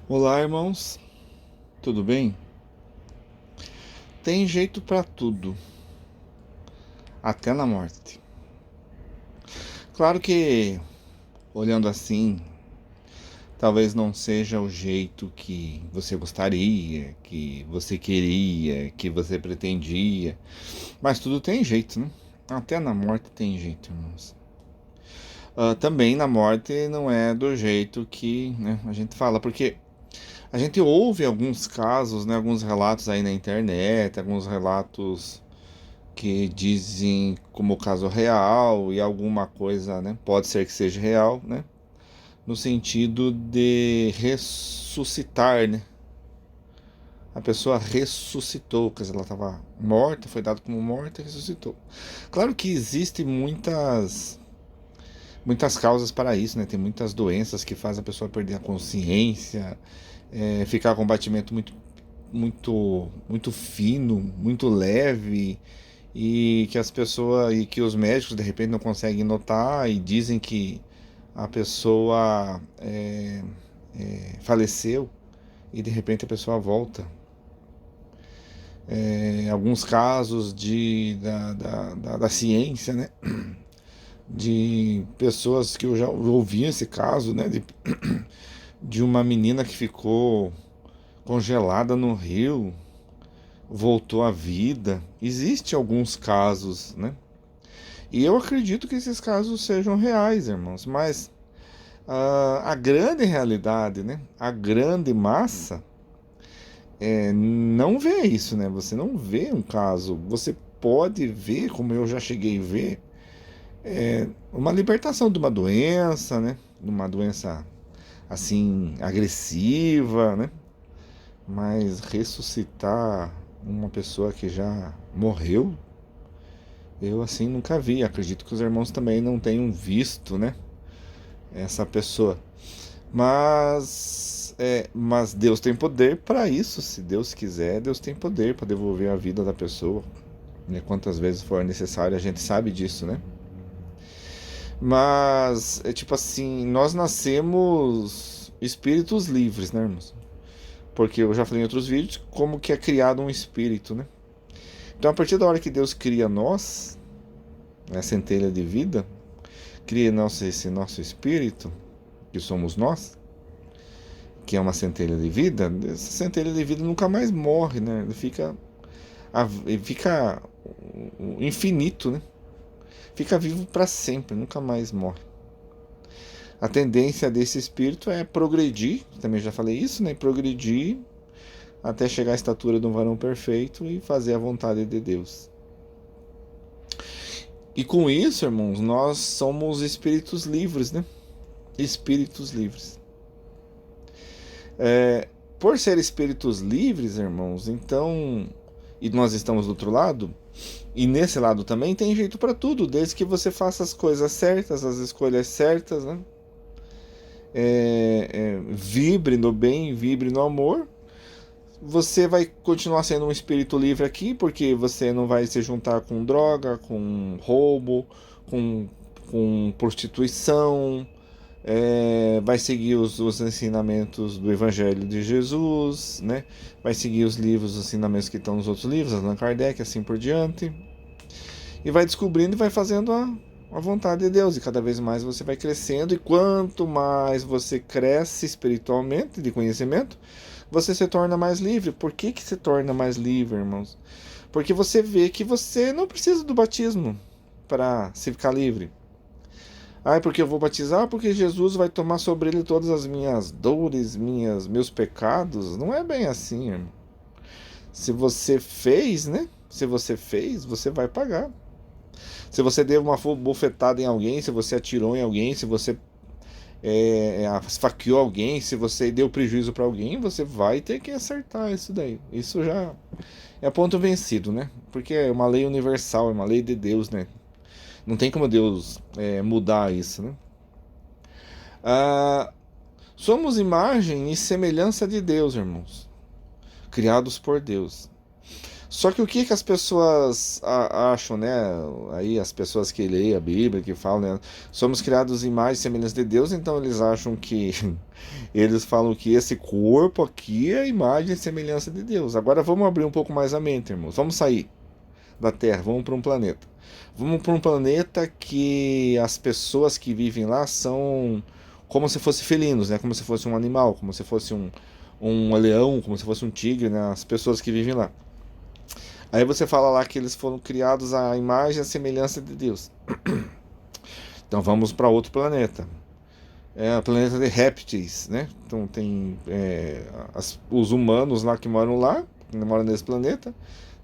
Olá, irmãos, tudo bem? Tem jeito pra tudo, até na morte. Claro que, olhando assim, talvez não seja o jeito que você gostaria, que você queria, que você pretendia, mas tudo tem jeito, né? Até na morte tem jeito, irmãos. Também na morte não é do jeito que, né, a gente fala, porque a gente ouve alguns casos, né, alguns relatos aí na internet, alguns relatos que dizem como caso real e alguma coisa, né? Pode ser que seja real, né? No sentido de ressuscitar, né? A pessoa ressuscitou, quer dizer, ela estava morta, foi dado como morta e ressuscitou. Claro que existem muitas causas para isso, né? Tem muitas doenças que fazem a pessoa perder a consciência, ficar com batimento muito fino, muito leve, e que as pessoas e que os médicos de repente não conseguem notar e dizem que a pessoa faleceu e de repente a pessoa volta. Alguns casos da ciência, né? De pessoas que eu já ouvi esse caso, né? De uma menina que ficou congelada no rio, voltou à vida. Existem alguns casos, né? E eu acredito que esses casos sejam reais, irmãos, mas a grande realidade, né? A grande massa não vê isso, né? Você não vê um caso. Você pode ver, como eu já cheguei a ver, uma libertação de uma doença, né? De uma doença assim agressiva, né? Mas ressuscitar uma pessoa que já morreu, eu assim nunca vi. Acredito que os irmãos também não tenham visto, né? Essa pessoa. Mas Deus tem poder para isso. Se Deus quiser, Deus tem poder para devolver a vida da pessoa, né? Quantas vezes for necessário, a gente sabe disso, né? Mas é tipo assim, nós nascemos espíritos livres, né, irmãos? Porque eu já falei em outros vídeos como que é criado um espírito, né? Então, a partir da hora que Deus cria nós, né, a centelha de vida, cria esse nosso espírito, que somos nós, que é uma centelha de vida, essa centelha de vida nunca mais morre, né? Ele fica infinito, né? Fica vivo para sempre, nunca mais morre. A tendência desse espírito é progredir, também já falei isso, né? Progredir até chegar à estatura de um varão perfeito e fazer a vontade de Deus. E com isso, irmãos, nós somos espíritos livres, né? Espíritos livres. Por ser espíritos livres, irmãos, então, e nós estamos do outro lado, e nesse lado também tem jeito para tudo, desde que você faça as coisas certas, as escolhas certas, né? Vibre no bem, vibre no amor. Você vai continuar sendo um espírito livre aqui, porque você não vai se juntar com droga, com roubo, com, com prostituição, vai seguir os ensinamentos do Evangelho de Jesus, né? Vai seguir os livros, os ensinamentos que estão nos outros livros, Allan Kardec, assim por diante. E vai descobrindo e vai fazendo a vontade de Deus. E cada vez mais você vai crescendo. E quanto mais você cresce espiritualmente, de conhecimento, você se torna mais livre. Por que, que se torna mais livre, irmãos? Porque você vê que você não precisa do batismo para se ficar livre. Ah, é porque eu vou batizar? Porque Jesus vai tomar sobre ele todas as minhas dores, meus pecados. Não é bem assim, irmão. Se você fez, né? Se você fez, você vai pagar. Se você deu uma bofetada em alguém, se você atirou em alguém, se você esfaqueou alguém, se você deu prejuízo para alguém, você vai ter que acertar isso daí. Isso já é ponto vencido, né? Porque é uma lei universal, é uma lei de Deus, né? Não tem como Deus mudar isso, né? Ah, somos imagem e semelhança de Deus, irmãos, criados por Deus. Só que o que que as pessoas acham, né? Aí as pessoas que leem a Bíblia, que falam, né? Somos criados em imagem e semelhança de Deus, então eles acham que eles falam que esse corpo aqui é a imagem e semelhança de Deus. Agora vamos abrir um pouco mais a mente, irmãos. Vamos sair da Terra, vamos para um planeta. Vamos para um planeta que as pessoas que vivem lá são como se fossem felinos, né? Como se fosse um animal, como se fosse um leão, como se fosse um tigre, né? As pessoas que vivem lá. Aí você fala lá que eles foram criados à imagem e à semelhança de Deus. Então vamos para outro planeta. É o planeta de répteis, né? Então tem os humanos lá que moram nesse planeta.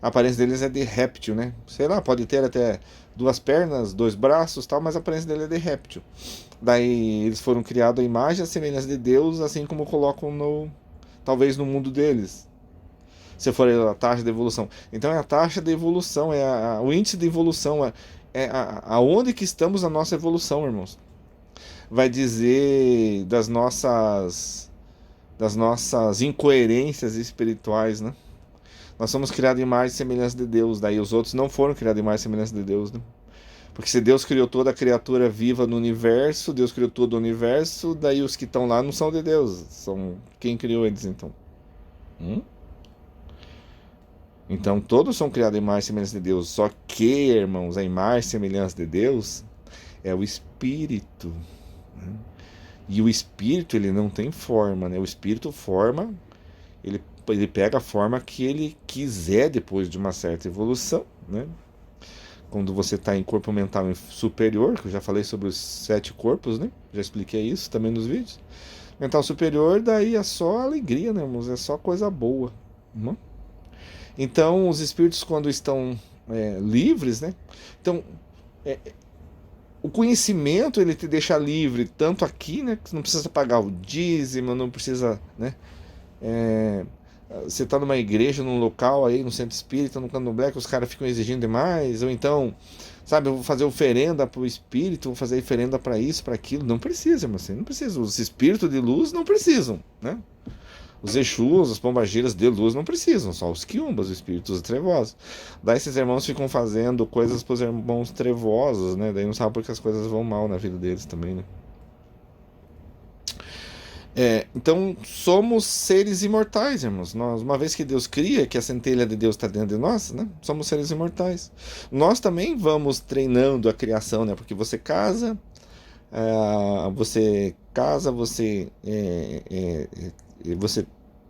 A aparência deles é de réptil, né? Sei lá, pode ter até duas pernas, dois braços, tal, mas a aparência dele é de réptil. Daí eles foram criados à imagem e à semelhança de Deus, assim como colocam talvez no mundo deles. Se for a taxa de evolução. Então é a taxa de evolução, o índice de evolução, aonde que estamos na nossa evolução, irmãos. Vai dizer das nossas incoerências espirituais, né? Nós somos criados em imagem e semelhança de Deus, daí os outros não foram criados em imagem e semelhança de Deus, né? Porque se Deus criou toda a criatura viva no universo, Deus criou todo o universo, daí os que estão lá não são de Deus, são quem criou eles então? Hum? Então todos são criados em imagem e semelhança de Deus, só que, irmãos, a imagem e semelhança de Deus é o Espírito, né? E o Espírito, ele não tem forma, né? O Espírito forma, ele pega a forma que ele quiser depois de uma certa evolução, né? Quando você está em corpo mental superior, que eu já falei sobre os 7 corpos, né? Já expliquei isso também nos vídeos. Mental superior, daí é só alegria, né, irmãos? É só coisa boa, né? Então, os espíritos, quando estão livres, né? Então, é, o conhecimento, ele te deixa livre, tanto aqui, né? Que não precisa pagar o dízimo, não precisa, né? É, você está numa igreja, num local aí, no centro espírita, no candomblé, que os caras ficam exigindo demais, ou então, sabe, eu vou fazer oferenda para o espírito, vou fazer oferenda para isso, para aquilo. Não precisa, mas você não precisa. Os espíritos de luz não precisam, né? Os Exus, as pombagiras de luz não precisam, só os quiumbas, os espíritos trevosos. Daí esses irmãos ficam fazendo coisas para os irmãos trevosos, né? Daí não sabe porque as coisas vão mal na vida deles também, né? Então somos seres imortais, irmãos. Nós, uma vez que Deus cria, que a centelha de Deus está dentro de nós, né? Somos seres imortais. Nós também vamos treinando a criação, né? Porque você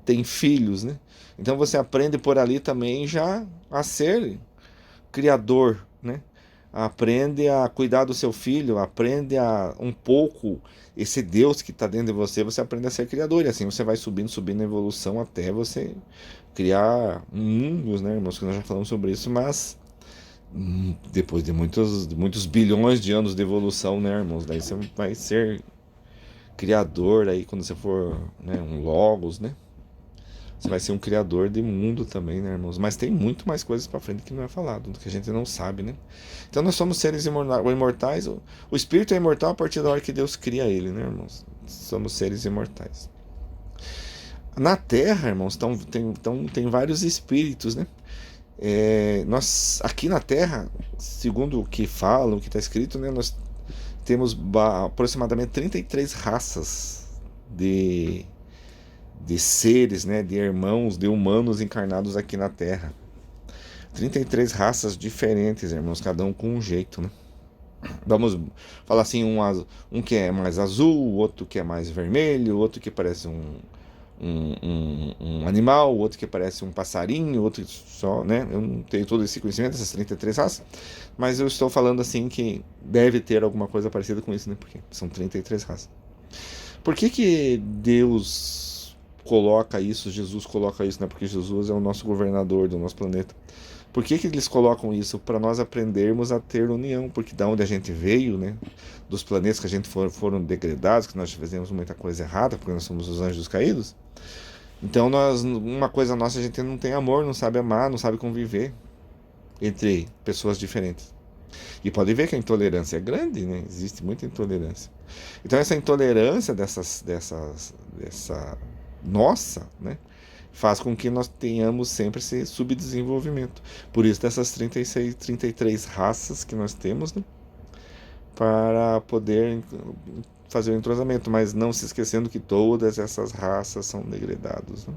tem filhos, né? Então você aprende por ali também já a ser criador, né? Aprende a cuidar do seu filho, aprende a um pouco esse Deus que está dentro de você, você aprende a ser criador, e assim você vai subindo, subindo na evolução até você criar mundos, né, irmãos? Que nós já falamos sobre isso, mas depois de muitos bilhões de anos de evolução, né, irmãos? Daí você vai ser criador aí quando você for, né, um logos, né? Você vai ser um criador de mundo também, né, irmãos? Mas tem muito mais coisas para frente que não é falado, que a gente não sabe, né? Então nós somos seres imortais. O espírito é imortal a partir da hora que Deus cria ele, né, irmãos? Somos seres imortais. Na Terra, irmãos, tem vários espíritos, né? Nós, aqui na Terra, segundo o que falam, o que está escrito, né, nós temos aproximadamente 33 raças de seres, né, de irmãos, de humanos encarnados aqui na Terra. 33 raças diferentes, irmãos, cada um com um jeito, né? Vamos falar assim, um que é mais azul, outro que é mais vermelho, outro que parece um animal, outro que parece um passarinho, outro só, né? Eu não tenho todo esse conhecimento, essas 33 raças, mas eu estou falando assim que deve ter alguma coisa parecida com isso, né? Porque são 33 raças. Por que Deus coloca isso, Jesus coloca isso, né? Porque Jesus é o nosso governador do nosso planeta. Por que eles colocam isso? Para nós aprendermos a ter união, porque da onde a gente veio, né? Dos planetas que a gente foram degradados, que nós fizemos muita coisa errada, porque nós somos os anjos caídos. Então uma coisa nossa, a gente não tem amor, não sabe amar, não sabe conviver entre pessoas diferentes. E pode ver que a intolerância é grande, né? Existe muita intolerância. Então essa intolerância dessa nossa, né? faz com que nós tenhamos sempre esse subdesenvolvimento. Por isso dessas 36, 33 raças que nós temos, né? Para poder fazer o entrosamento, mas não se esquecendo que todas essas raças são degradadas, né?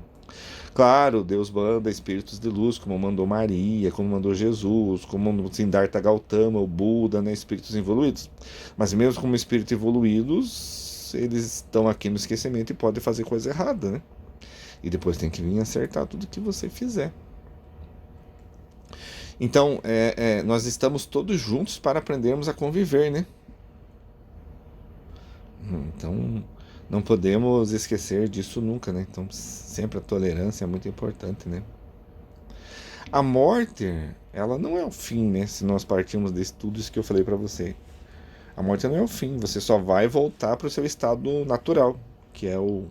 Claro, Deus manda espíritos de luz, como mandou Maria, como mandou Jesus, como mandou Siddhartha Gautama, o Buda, né, espíritos evoluídos. Mas mesmo como espíritos evoluídos, eles estão aqui no esquecimento e podem fazer coisa errada, né? E depois tem que vir acertar tudo que você fizer. Então, nós estamos todos juntos para aprendermos a conviver, né? Então, não podemos esquecer disso nunca, né? Então, sempre a tolerância é muito importante, né? A morte, ela não é o fim, né? Se nós partirmos de estudos que eu falei para você. A morte não é o fim, você só vai voltar para o seu estado natural, que é o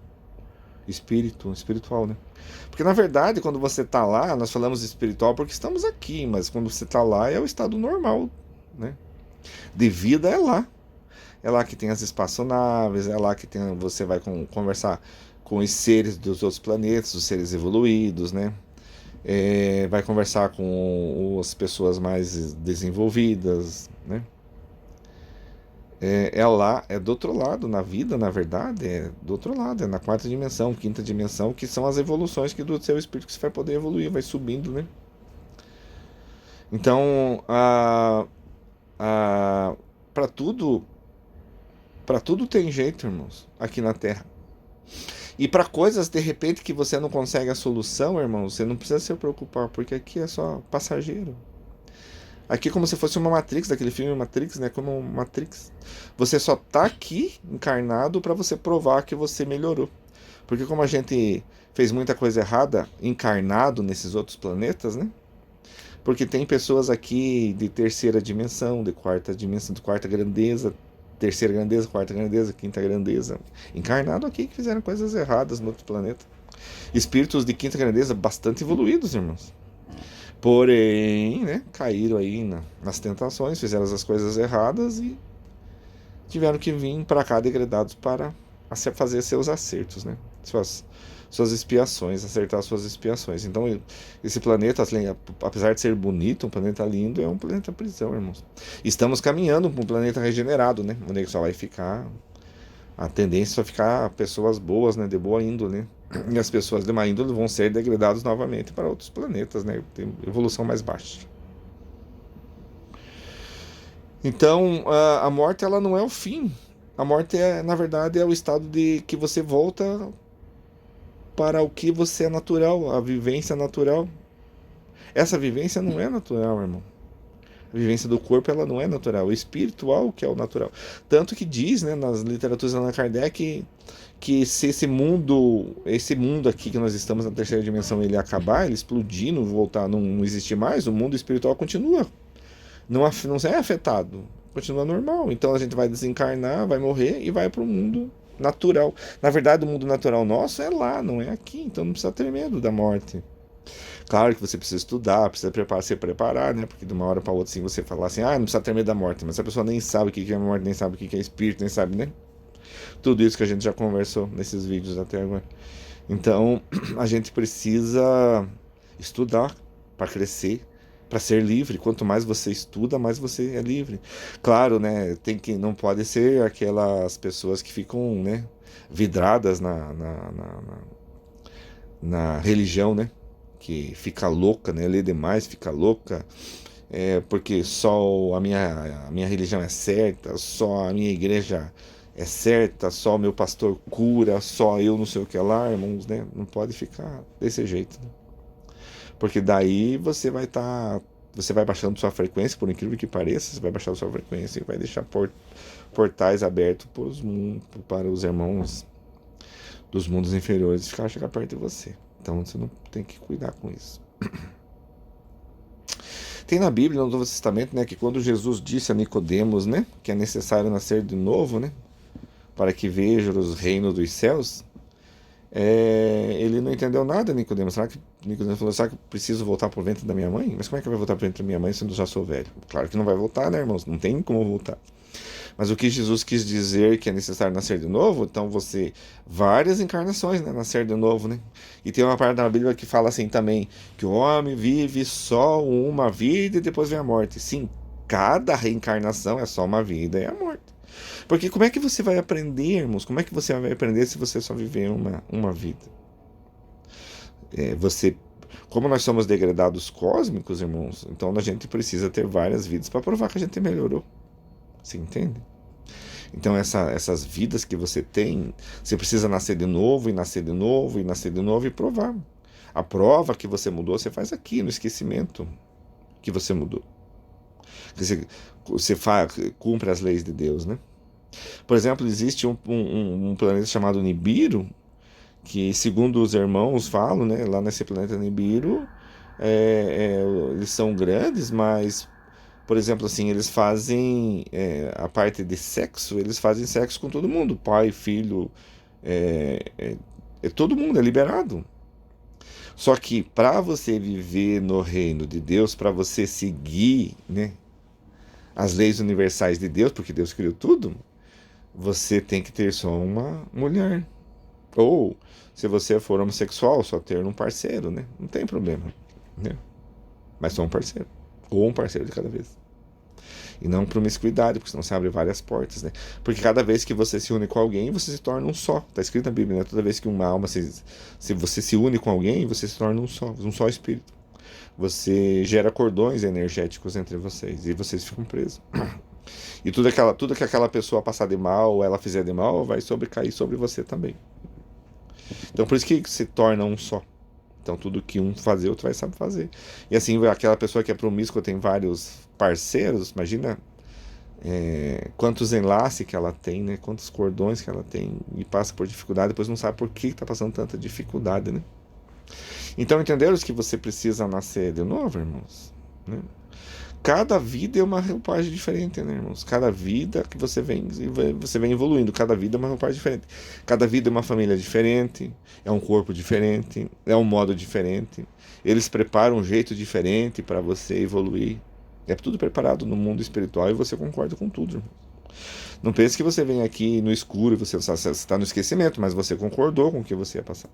espiritual, né? Porque na verdade, quando você tá lá, nós falamos espiritual porque estamos aqui, mas quando você tá lá é o estado normal, né? De vida é lá. É lá que tem as espaçonaves, é lá que você vai conversar com os seres dos outros planetas, os seres evoluídos, né? Vai conversar com as pessoas mais desenvolvidas, né? É lá, é do outro lado, na vida, na verdade, é do outro lado, é na quarta dimensão, quinta dimensão, que são as evoluções que do seu espírito que você vai poder evoluir, vai subindo, né? Então, para tudo, para tudo tem jeito, irmãos, aqui na Terra. E para coisas, de repente, que você não consegue a solução, irmão, você não precisa se preocupar, porque aqui é só passageiro. Aqui é como se fosse uma Matrix, daquele filme Matrix, né? Como Matrix. Você só tá aqui encarnado para você provar que você melhorou. Porque como a gente fez muita coisa errada encarnado nesses outros planetas, né? Porque tem pessoas aqui de terceira dimensão, de quarta grandeza, terceira grandeza, quarta grandeza, quinta grandeza, encarnado aqui que fizeram coisas erradas no outro planeta. Espíritos de quinta grandeza bastante evoluídos, irmãos. Porém, né, caíram aí nas tentações, fizeram as coisas erradas e tiveram que vir para cá degradados para fazer seus acertos, né? Suas expiações, acertar suas expiações. Então, esse planeta, apesar de ser bonito, um planeta lindo, é um planeta prisão, irmãos. Estamos caminhando para um planeta regenerado, né? Onde só vai ficar. A tendência é só ficar pessoas boas, né? De boa índole, né? E as pessoas de má índole vão ser degradadas novamente para outros planetas, né? Tem evolução mais baixa. Então, a morte, ela não é o fim. A morte, na verdade, é o estado de que você volta para o que você é natural, a vivência natural. Essa vivência não é natural, irmão. A vivência do corpo, ela não é natural. O espiritual que é o natural. Tanto que diz, né, nas literaturas de Allan Kardec, que se esse mundo aqui que nós estamos na terceira dimensão, ele acabar, ele explodir, não voltar, não existir mais, o mundo espiritual continua. Não é afetado. Continua normal. Então a gente vai desencarnar, vai morrer e vai para o mundo natural. Na verdade, o mundo natural nosso é lá, não é aqui. Então não precisa ter medo da morte. Claro que você precisa estudar, precisa se preparar, né? Porque de uma hora para outra, assim, você falar assim, não precisa ter medo da morte, mas a pessoa nem sabe o que é morte, nem sabe o que é espírito, nem sabe, né? Tudo isso que a gente já conversou nesses vídeos até agora. Então, a gente precisa estudar para crescer, para ser livre. Quanto mais você estuda, mais você é livre. Claro, né? Não pode ser aquelas pessoas que ficam, né, vidradas na religião, né? Que fica louca, né? Lê demais, fica louca, porque só a minha religião é certa, só a minha igreja é certa, só o meu pastor cura, só eu não sei o que lá, irmãos, né? Não pode ficar desse jeito, né? Porque daí você vai baixando sua frequência, por incrível que pareça, você vai baixar sua frequência e vai deixar portais abertos para os irmãos dos mundos inferiores chegar perto de você. Então você não tem que cuidar com isso. Tem na Bíblia, no Novo Testamento, né, que quando Jesus disse a Nicodemos, né, que é necessário nascer de novo, né, para que veja os reinos dos céus, Ele não entendeu nada, Nicodemo. Será que Nicodemo falou, será que eu preciso voltar para o ventre da minha mãe? Mas como é que eu vou voltar para o ventre da minha mãe se eu já sou velho? Claro que não vai voltar, né, irmãos? Não tem como voltar. Mas o que Jesus quis dizer que é necessário nascer de novo, então várias encarnações, né, nascer de novo, né? E tem uma parte da Bíblia que fala assim também, que o homem vive só uma vida e depois vem a morte. Sim, cada reencarnação é só uma vida e a morte. Porque como é que você vai aprender, irmãos? Como é que você vai aprender se você só viver uma vida? Você, como nós somos degradados cósmicos, irmãos, então a gente precisa ter várias vidas para provar que a gente melhorou. Você entende? Então essas vidas que você tem, você precisa nascer de novo, e nascer de novo, e nascer de novo e provar. A prova que você mudou, você faz aqui, no esquecimento que você mudou. Você cumpre as leis de Deus, né? Por exemplo, existe um planeta chamado Nibiru, que segundo os irmãos falam, né, lá nesse planeta Nibiru, eles são grandes, mas, por exemplo, assim, eles fazem a parte de sexo, eles fazem sexo com todo mundo, pai, filho, todo mundo é liberado. Só que para você viver no reino de Deus, para você seguir, né, as leis universais de Deus, porque Deus criou tudo, você tem que ter só uma mulher. Ou, se você for homossexual, só ter um parceiro, né? Não tem problema, né? Mas só um parceiro. Ou um parceiro de cada vez. E não promiscuidade, porque senão você abre várias portas, né? Porque cada vez que você se une com alguém, você se torna um só. Está escrito na Bíblia, né? Toda vez que uma alma, se você se une com alguém, você se torna um só espírito. Você gera cordões energéticos entre vocês e vocês ficam presos. E tudo que aquela pessoa passar de mal, ou ela fizer de mal, vai sobrecair sobre você também. Então por isso que se torna um só. Então tudo que um fazer, outro vai saber fazer. E assim, aquela pessoa que é promíscua tem vários parceiros, imagina quantos enlaces que ela tem, né? Quantos cordões que ela tem e passa por dificuldade, depois não sabe por que está passando tanta dificuldade, né? Então entenderam que você precisa nascer de novo, irmãos? Né? Cada vida é uma roupagem diferente, né, irmãos? Cada vida que você vem evoluindo, cada vida é uma roupagem diferente. Cada vida é uma família diferente, é um corpo diferente, é um modo diferente. Eles preparam um jeito diferente para você evoluir. É tudo preparado no mundo espiritual e você concorda com tudo, irmão. Não pense que você vem aqui no escuro e você está no esquecimento, mas você concordou com o que você ia passar.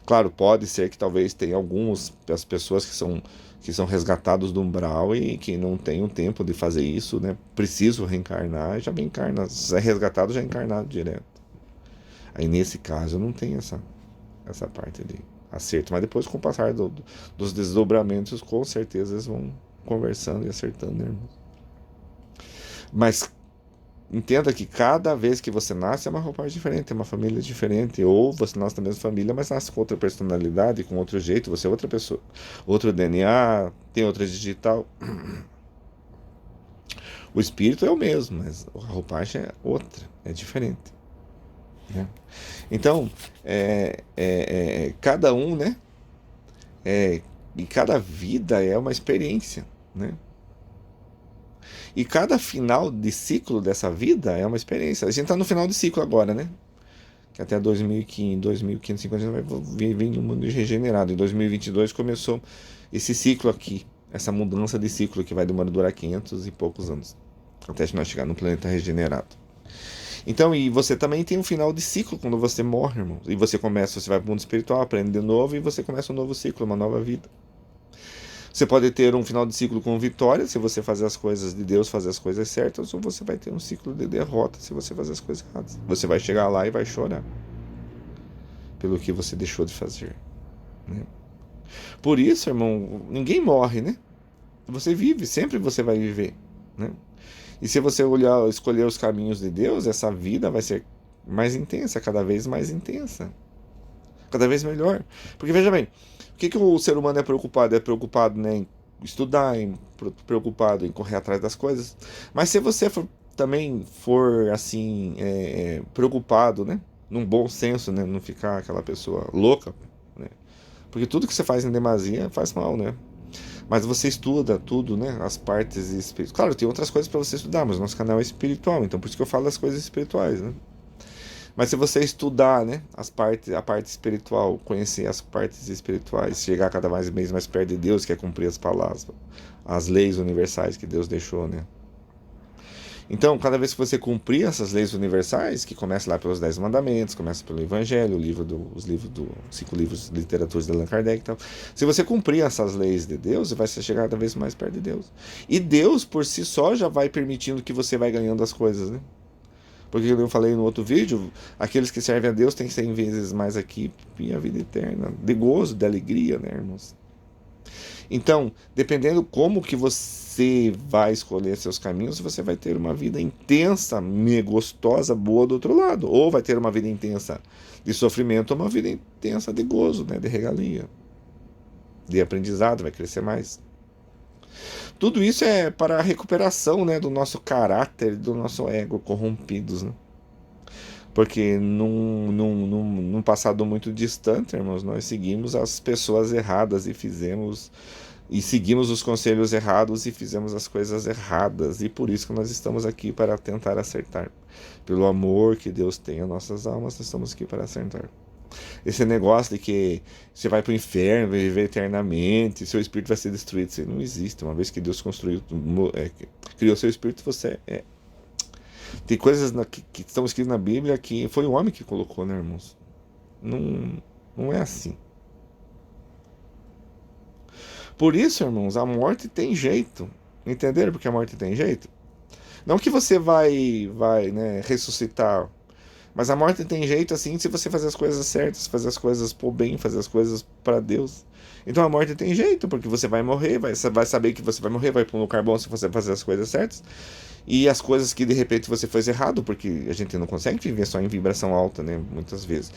Claro, pode ser que talvez tenha as pessoas que são resgatados do umbral e que não têm o tempo de fazer isso, né? Preciso reencarnar, já vem encarnado. Se é resgatado, já é encarnado direto. Aí nesse caso não tem essa parte de acerto. Mas depois, com o passar dos desdobramentos, com certeza eles vão conversando e acertando, né, irmão? Mas entenda que cada vez que você nasce é uma roupagem diferente, é uma família diferente. Ou você nasce da mesma família, mas nasce com outra personalidade, com outro jeito, você é outra pessoa. Outro DNA, tem outra digital. O espírito é o mesmo, mas a roupagem é outra, é diferente. Né? Então, cada um, né? E cada vida é uma experiência, né? E cada final de ciclo dessa vida é uma experiência. A gente está no final de ciclo agora, né? Que até 2550 a gente vai viver no mundo regenerado. Em 2022 começou esse ciclo aqui, essa mudança de ciclo que vai durar 500 e poucos anos, até nós chegar no planeta regenerado. Então, e você também tem um final de ciclo quando você morre, irmão. E você vai para o mundo espiritual, aprende de novo e você começa um novo ciclo, uma nova vida. Você pode ter um final de ciclo com vitória, se você fazer as coisas de Deus, fazer as coisas certas, ou você vai ter um ciclo de derrota, se você fazer as coisas erradas. Você vai chegar lá e vai chorar pelo que você deixou de fazer. Né? Por isso, irmão, ninguém morre, né? Você vive, sempre você vai viver. Né? E se você escolher os caminhos de Deus, essa vida vai ser mais intensa, cada vez mais intensa. Cada vez melhor. Porque veja bem, o que o ser humano é preocupado? É preocupado, né, em estudar, preocupado em correr atrás das coisas. Mas se você também for assim, preocupado, né, num bom senso, né, não ficar aquela pessoa louca, né, porque tudo que você faz em demasia faz mal, né? Mas você estuda tudo, né, as partes espirituais. Claro, tem outras coisas para você estudar, mas nosso canal é espiritual, então por isso que eu falo das coisas espirituais, né? Mas se você estudar, né, a parte espiritual, conhecer as partes espirituais, chegar cada vez mais perto de Deus, que é cumprir as palavras, as leis universais que Deus deixou, né? Então, cada vez que você cumprir essas leis universais, que começa lá pelos 10 mandamentos, começa pelo Evangelho, os livros do 5 livros de literatura de Allan Kardec e tal. Se você cumprir essas leis de Deus, você vai chegar cada vez mais perto de Deus. E Deus, por si só, já vai permitindo que você vai ganhando as coisas, né? Porque eu falei no outro vídeo, aqueles que servem a Deus têm 100 vezes mais aqui e a vida eterna, de gozo, de alegria, né, irmãos? Então, dependendo como que você vai escolher seus caminhos, você vai ter uma vida intensa, gostosa, boa do outro lado. Ou vai ter uma vida intensa de sofrimento, ou uma vida intensa de gozo, né, de regalia, de aprendizado, vai crescer mais. Tudo isso é para a recuperação, né, do nosso caráter, do nosso ego corrompidos, né? Porque num passado muito distante, irmãos, nós seguimos as pessoas erradas e seguimos os conselhos errados e fizemos as coisas erradas. E por isso que nós estamos aqui para tentar acertar. Pelo amor que Deus tem às nossas almas, nós estamos aqui para acertar. Esse negócio de que você vai para o inferno, vai viver eternamente, seu espírito vai ser destruído, isso não existe. Uma vez que Deus criou seu espírito, você é. Tem coisas que estão escritas na Bíblia que foi o homem que colocou, né, irmãos? Não é assim. Por isso, irmãos, a morte tem jeito. Entenderam porque a morte tem jeito? Não que você vai, né, ressuscitar, mas a morte tem jeito assim se você fazer as coisas certas, fazer as coisas por bem, fazer as coisas para Deus. Então a morte tem jeito, porque você vai morrer, vai saber que você vai morrer, vai para um lugar bom se você fazer as coisas certas. E as coisas que de repente você fez errado, porque a gente não consegue viver só em vibração alta, né? Muitas vezes.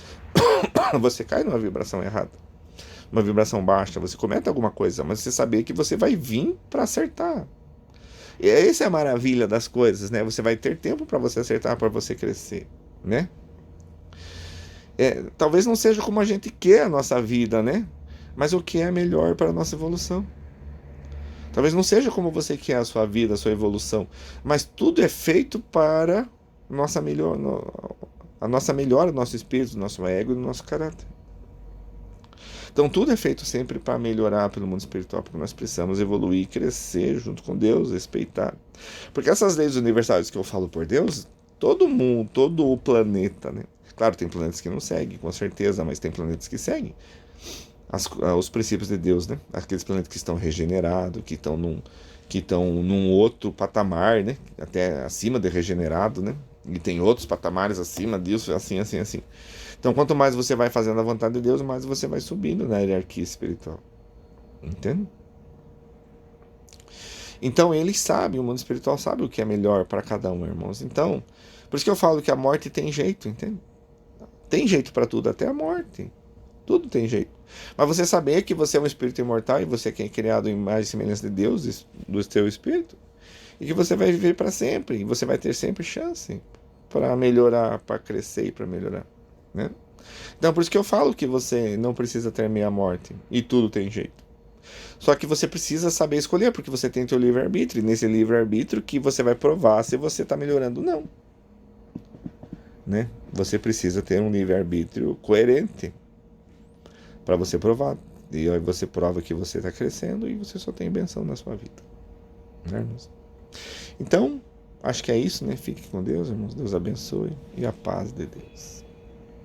Você cai numa vibração errada, uma vibração baixa, você comete alguma coisa, mas você saber que você vai vir para acertar. E essa é a maravilha das coisas, né? Você vai ter tempo para você acertar, para você crescer, né? Talvez não seja como a gente quer a nossa vida, né? Mas o que é melhor para a nossa evolução. Talvez não seja como você quer a sua vida, a sua evolução, mas tudo é feito para a nossa melhora, o nosso espírito, o nosso ego e o nosso caráter. Então tudo é feito sempre para melhorar pelo mundo espiritual, porque nós precisamos evoluir, crescer junto com Deus, respeitar. Porque essas leis universais que eu falo por Deus, todo mundo, todo o planeta, né? Claro, tem planetas que não seguem, com certeza, mas tem planetas que seguem os princípios de Deus, né? Aqueles planetas que estão regenerados, que estão num outro patamar, né? Até acima de regenerado, né? E tem outros patamares acima disso, assim, assim, assim. Então, quanto mais você vai fazendo a vontade de Deus, mais você vai subindo na hierarquia espiritual. Entende? Então, eles sabem, o mundo espiritual sabe o que é melhor para cada um, irmãos. Então, por isso que eu falo que a morte tem jeito, entende? Tem jeito para tudo, até a morte. Tudo tem jeito. Mas você saber que você é um espírito imortal e você é criado em imagem e semelhança de Deus, do seu espírito, e que você vai viver para sempre, e você vai ter sempre chance para melhorar, para crescer e para melhorar, né? Então, por isso que eu falo que você não precisa temer a morte e tudo tem jeito. Só que você precisa saber escolher, porque você tem teu livre-arbítrio, e nesse livre-arbítrio que você vai provar se você está melhorando ou não, né? Você precisa ter um livre-arbítrio coerente para você provar. E aí você prova que você está crescendo e você só tem benção na sua vida, né, irmãos? Então, acho que é isso, né? Fique com Deus, irmãos. Deus abençoe e a paz de Deus.